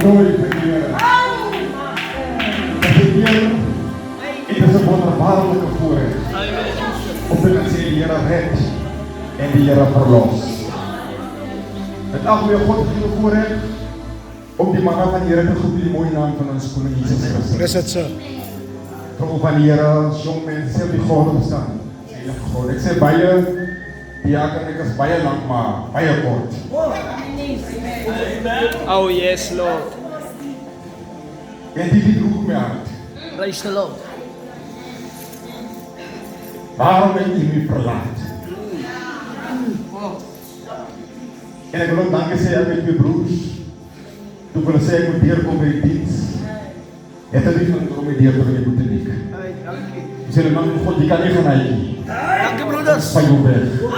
Glory to you. Het is een wonderbaarlijke voorrecht om te kunnen zeggen, de Heer redt en de Heer verlost. Het algemeen God heeft een voorrecht om die mannen van de Heer te groepen die mooie naam van ons koning Jezus Christus. Is het zo? Gewoon van de Heer, jong mensen, sê die God opstaan. Ik zeg bij je, ja, kan ik als bij je lang, maar bij je kort. Oh yes, Lord. En die droeg mij uit. Praise the Lord. Waarom ben je me verlaat? En ik wil ook danken zeggen met mijn broers. Toen wil ik zeggen, ik moet hier komen in dienst. Het is niet van om hier te gaan moeten denken. We zullen dan God, die kan niet gaan rijden. Dank je, broeders. Van jou weg.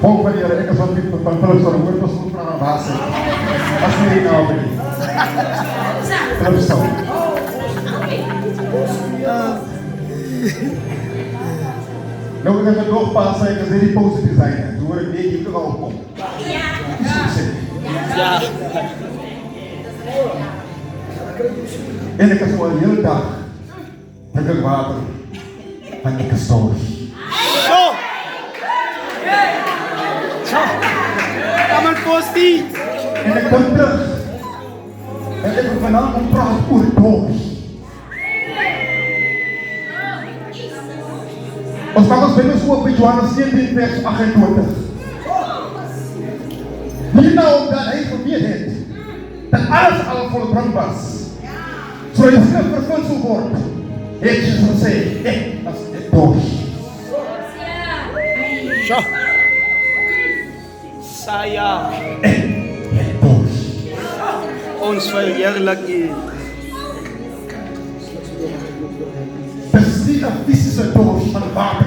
Volg van hier, ik is wat niet van Philips van woord was goed van baas. Als je niet nou bent. Philips zo. Nou, ik heb het nog pas zeggen, dat die positief zijn. Toen word ik niet hier al op. Ja. En ik was al een hele dag met het water van de kastoor. Zo. Zo. Kom maar, postie. En ik kom terug. En ik heb vanavond praat over dood. Ons vamos binnen zo op bij Johannes 17 vers 28. Hier nou omdat hij geweet heeft dat alles al volbrengt was. Zodat de schrift vervuld zou worden. Heeft Jezus gezegd, ik was het dood. Zo. Saya. Het dood. Ons verheerlijk U. Het is niet een fysische dood van water.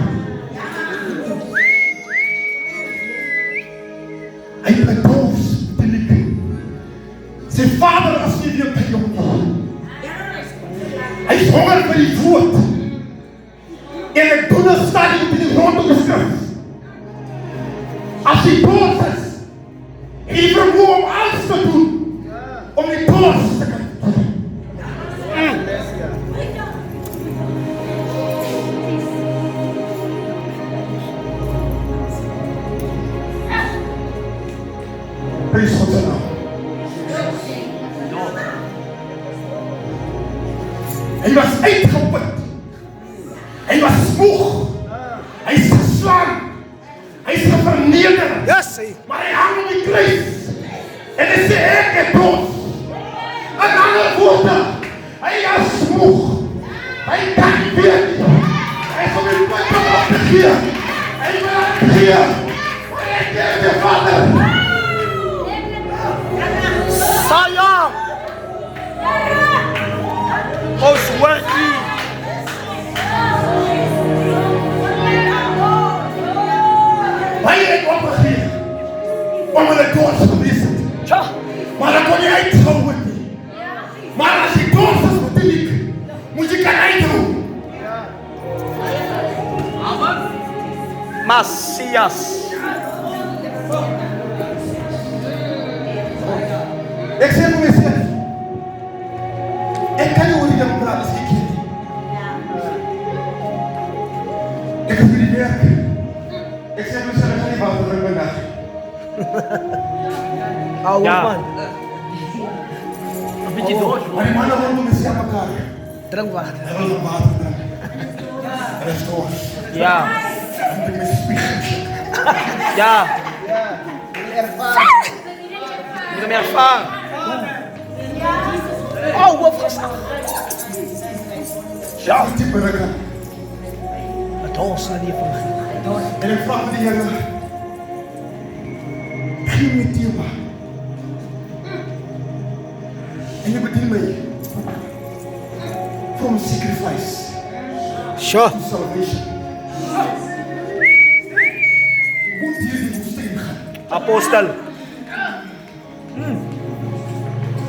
Hij brengt dood te likken. Zijn vader als je weer bij jou komt. Hij is honger voor die voet. En het doel staat in de grond geschreven. Als hij dood is, hij vermoedt om alles te doen. Om die dood te kunnen. Praise God zijn naam. Hij was uitgeput. Hij was moeg. Hij is geslaan. Hij is gevernederd. Yes. Maar hij hangt op die kruis. En hij zei, ik heb dood. Een andere woorden. Hij is moeg. Hij kan niet meer. Hij is op die put op de gier. Hij wil aan de gier. Maar hij kent de vader. Saya. Ons werk U. Hij heeft opgegeven. dors gewees het. Tja. Maar dan kon jy uithou het nie. Maar as jy dors is vir die moet jy kan uithou. Masias. Ek sê vir myself, ek kan nie oor die ding praat as ek hier nie. Ek is vir die werk. Ek sê vir myself, ek gaan nie water drink vandag. Ouwe Ja. man. Een beetje door. Maar die mannen rondom is aan elkaar. Drink water. Hij wil nog water drinken. Hij is dors. Ja. Hij moet met spiegel. Ja. Moet hem ervaren. Oh, wat gestaan. Ja, die bereiken. Het hoogst naar die van mij. En ik vraag de Heer, geef me Tiba. En je bedient mij from sacrifice Sure. to salvation. Moet hier die woestijn gaan. Apostel.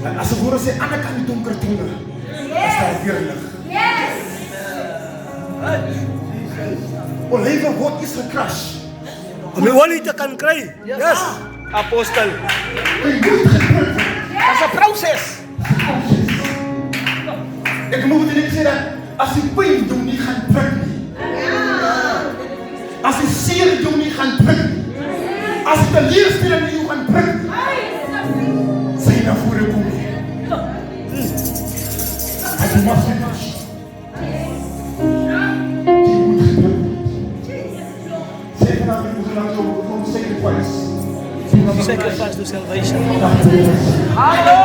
En als ze horen ze aan de kant die donker tunnel, is daar weer licht. Olijvenwoud is gecrashed. Om je olie te kan krijgen. Yes. Apostel. Je moet gedrukt. Dat is een proces. Ik moet het niet zeggen, als je pijn doet, niet gaan drukken. Als je zeer doet, niet gaan drukken. Als je de leerstellen niet gaan drukken. Zijn er voor de boel. En je mag het niet. Je moet gedrukt. Zeg vanavond, ik moet gedrukt worden from sacrifice. Sacrifice to salvation. Dank u wel.